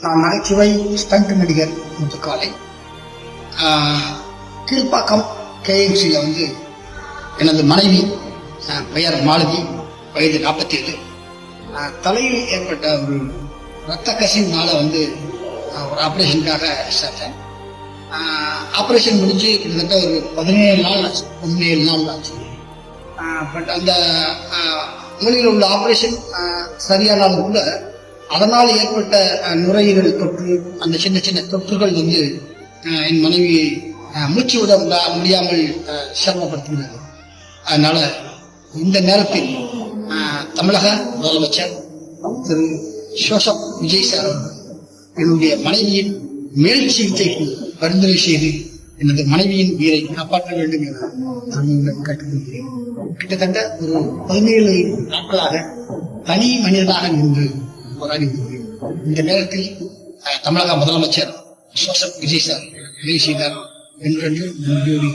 நான் நகைச்சுவை ஸ்டண்ட் நடிகர் முத்துக்காலை. கீழ்ப்பாக்கம் KMCயில் வந்து எனது மனைவி பெயர் மாலதி, வயது 47. தலையில் ஏற்பட்ட ஒரு இரத்த கசிவுனால வந்து ஒரு ஆப்ரேஷனுக்காக சேர்த்தேன். ஆப்ரேஷன் முடிஞ்சு கிட்டத்தட்ட ஒரு 17 நாள் ஆச்சு. பட் அந்த மூலையில் உள்ள ஆப்ரேஷன் சரியானாலும் கூட அதனால் ஏற்பட்ட நுரையீரல் தொற்று, அந்த சின்ன சின்ன தொற்றுகள் வந்து என் மனைவி மூச்சு விட முடியாமல் சிரமப்படுத்துகிறது. அதனால இந்த நேரத்தில் தமிழக முதலமைச்சர் திரு ஜோசப் விஜய் சார் அவர்கள் என்னுடைய மனைவியின் மேல் சிகிச்சைக்கு பரிந்துரை செய்து எனது மனைவியின் உயிரை காப்பாற்ற வேண்டும் என நான் கேட்டுக்கொள்கிறேன். கிட்டத்தட்ட ஒரு 17 நாட்களாக தனி மனிதனாக நின்று போராடி வருகிறேன். இந்த நேரத்தில் தமிழக முதலமைச்சர் ஜோசப் விஜய் சார் உதவி செய்தார் என்று நன்றியோடு